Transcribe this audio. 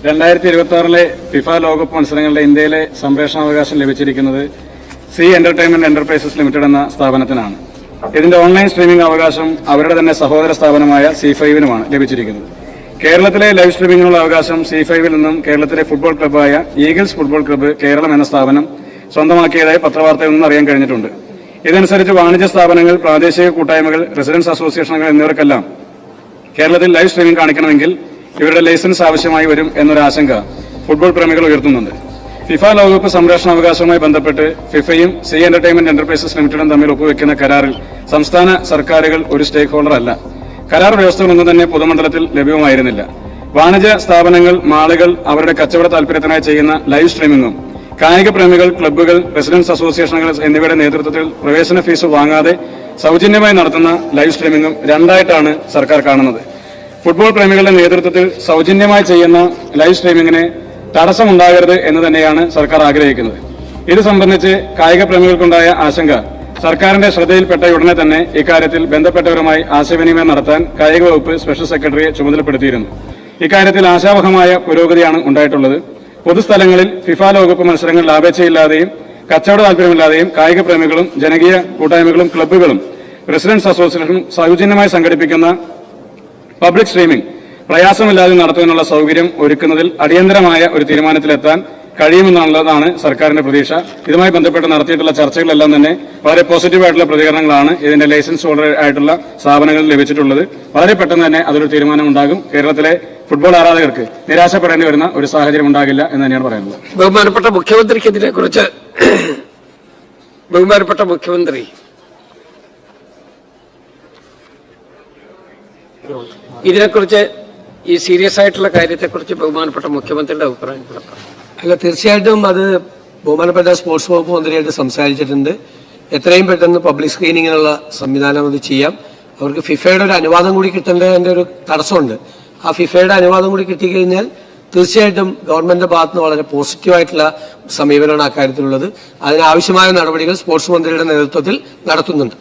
2026 FIFA ലോകകപ്പ് മത്സരങ്ങളുടെ ഇന്ത്യയിലെ സംപ്രേഷണാവകാശം ലഭിച്ചിരിക്കുന്നത് സി എന്റർടൈൻമെന്റ് എന്റർപ്രൈസസ് ലിമിറ്റഡ് എന്ന സ്ഥാപനത്തിനാണ്. ഇതിന്റെ ഓൺലൈൻ സ്ട്രീമിംഗ് അവകാശം അവരുടെ തന്നെ സഹോദര സ്ഥാപനമായ C5-നുമാണ് ലഭിച്ചിരിക്കുന്നത്. കേരളത്തിലെ ലൈവ് സ്ട്രീമിംഗിനുള്ള അവകാശം C5-ൽ നിന്നും കേരളത്തിലെ ഫുട്ബോൾ ക്ലബ്ബായ ഈഗിൾസ് ഫുട്ബോൾ ക്ലബ്ബ് കേരളം എന്ന സ്ഥാപനം സ്വന്തമാക്കിയതായി പത്രവാർത്തയിൽ നിന്ന് അറിയാൻ കഴിഞ്ഞിട്ടുണ്ട്. ഇതനുസരിച്ച് വാണിജ്യ സ്ഥാപനങ്ങൾ, പ്രാദേശിക കൂട്ടായ്മകൾ, റെസിഡൻസ് അസോസിയേഷനുകൾ എന്നിവർക്കെല്ലാം കേരളത്തിൽ ലൈവ് സ്ട്രീമിംഗ് കാണിക്കണമെങ്കിൽ ഇവരുടെ ലൈസൻസ് ആവശ്യമായി വരും എന്നൊരു ആശങ്ക ഫുട്ബോൾ പ്രേമികൾ ഉയർത്തുന്നുണ്ട്. ഫിഫ ലോകകപ്പ് സംരക്ഷണാവകാശവുമായി ബന്ധപ്പെട്ട് ഫിഫയും സി എന്റർടൈൻമെന്റ് എന്റർപ്രൈസസ് ലിമിറ്റഡും തമ്മിൽ ഒപ്പുവെക്കുന്ന കരാറിൽ സംസ്ഥാന സർക്കാരുകൾ ഒരു സ്റ്റേക്ക് ഹോൾഡർ അല്ല. കരാർ വ്യവസ്ഥകളൊന്നും തന്നെ പൊതുമണ്ഡലത്തിൽ ലഭ്യമായിരുന്നില്ല. വാണിജ്യ സ്ഥാപനങ്ങൾ, മാളുകൾ അവരുടെ കച്ചവട താൽപര്യത്തിനായി ചെയ്യുന്ന ലൈവ് സ്ട്രീമിംഗും കായിക പ്രേമികൾ, ക്ലബ്ബുകൾ, റെസിഡൻസ് അസോസിയേഷനുകൾ എന്നിവയുടെ നേതൃത്വത്തിൽ പ്രവേശന ഫീസ് വാങ്ങാതെ സൗജന്യമായി നടത്തുന്ന ലൈവ് സ്ട്രീമിംഗും രണ്ടായിട്ടാണ് സർക്കാർ കാണുന്നത്. ഫുട്ബോൾ പ്രേമികളുടെ നേതൃത്വത്തിൽ സൗജന്യമായി ചെയ്യുന്ന ലൈവ് സ്ട്രീമിംഗിന് തടസ്സമുണ്ടാകരുത് എന്ന് തന്നെയാണ് സർക്കാർ ആഗ്രഹിക്കുന്നത്. ഇത് സംബന്ധിച്ച് കായിക പ്രേമികൾക്കുണ്ടായ ആശങ്ക സർക്കാരിന്റെ ശ്രദ്ധയിൽപ്പെട്ട ഉടനെ തന്നെ ഇക്കാര്യത്തിൽ ബന്ധപ്പെട്ടവരുമായി ആശയവിനിമയം നടത്താൻ കായിക വകുപ്പ് സ്പെഷ്യൽ സെക്രട്ടറിയെ ചുമതലപ്പെടുത്തിയിരുന്നു. ഇക്കാര്യത്തിൽ ആശാവഹമായ പുരോഗതിയാണ് ഉണ്ടായിട്ടുള്ളത്. പൊതുസ്ഥലങ്ങളിൽ ഫിഫ ലോകകപ്പ് മത്സരങ്ങൾ ലാഭേച്ഛയില്ലാതെയും കച്ചവട താൽപര്യമില്ലാതെയും കായിക പ്രേമികളും ജനകീയ കൂട്ടായ്മകളും ക്ലബ്ബുകളും റെസിഡൻസ് അസോസിയേഷനും സൗജന്യമായി സംഘടിപ്പിക്കുന്ന പബ്ലിക് സ്ട്രീമിംഗ് പ്രയാസമില്ലാതെ നടത്തുന്നതിനുള്ള സൗകര്യം ഒരുക്കുന്നതിൽ അടിയന്തരമായ ഒരു തീരുമാനത്തിലെത്താൻ കഴിയുമെന്നുള്ളതാണ് സർക്കാരിന്റെ പ്രതീക്ഷ. ഇതുമായി ബന്ധപ്പെട്ട് നടത്തിയിട്ടുള്ള ചർച്ചകളെല്ലാം തന്നെ വളരെ പോസിറ്റീവായിട്ടുള്ള പ്രതികരണങ്ങളാണ് ഇതിന്റെ ലൈസൻസ് ഹോൾഡർ ആയിട്ടുള്ള സ്ഥാപനങ്ങളിൽ ലഭിച്ചിട്ടുള്ളത്. വളരെ പെട്ടെന്ന് തന്നെ അതൊരു തീരുമാനമുണ്ടാകും. കേരളത്തിലെ ഫുട്ബോൾ ആരാധകർക്ക് നിരാശപ്പെടേണ്ടി വരുന്ന ഒരു സാഹചര്യം ഉണ്ടാകില്ല എന്ന് തന്നെയാണ് പറയുന്നത്. ബഹുമാനപ്പെട്ട മുഖ്യമന്ത്രിക്ക് ഇതിനെക്കുറിച്ച് ഈ സീരിയസ് ആയിട്ടുള്ള കാര്യത്തെക്കുറിച്ച് ബഹുമാനപ്പെട്ട മുഖ്യമന്ത്രിയുടെ അഭിപ്രായം. അല്ല, തീർച്ചയായിട്ടും അത് ബഹുമാനപ്പെട്ട സ്പോർട്സ് വകുപ്പ് മന്ത്രിയായിട്ട് സംസാരിച്ചിട്ടുണ്ട്. എത്രയും പെട്ടെന്ന് പബ്ലിക് സ്ക്രീനിങ്ങിനുള്ള സംവിധാനം അത് ചെയ്യാം. അവർക്ക് ഫിഫയുടെ ഒരു അനുവാദം കൂടി കിട്ടേണ്ടതിന്റെ ഒരു തടസ്സമുണ്ട്. ആ ഫിഫയുടെ അനുവാദം കൂടി കിട്ടിക്കഴിഞ്ഞാൽ തീർച്ചയായിട്ടും ഗവൺമെന്റിന്റെ ഭാഗത്തുനിന്ന് വളരെ പോസിറ്റീവായിട്ടുള്ള സമീപനമാണ് അക്കാര്യത്തിലുള്ളത്. അതിനാവശ്യമായ നടപടികൾ സ്പോർട്സ് മന്ത്രിയുടെ നേതൃത്വത്തിൽ നടത്തുന്നുണ്ട്.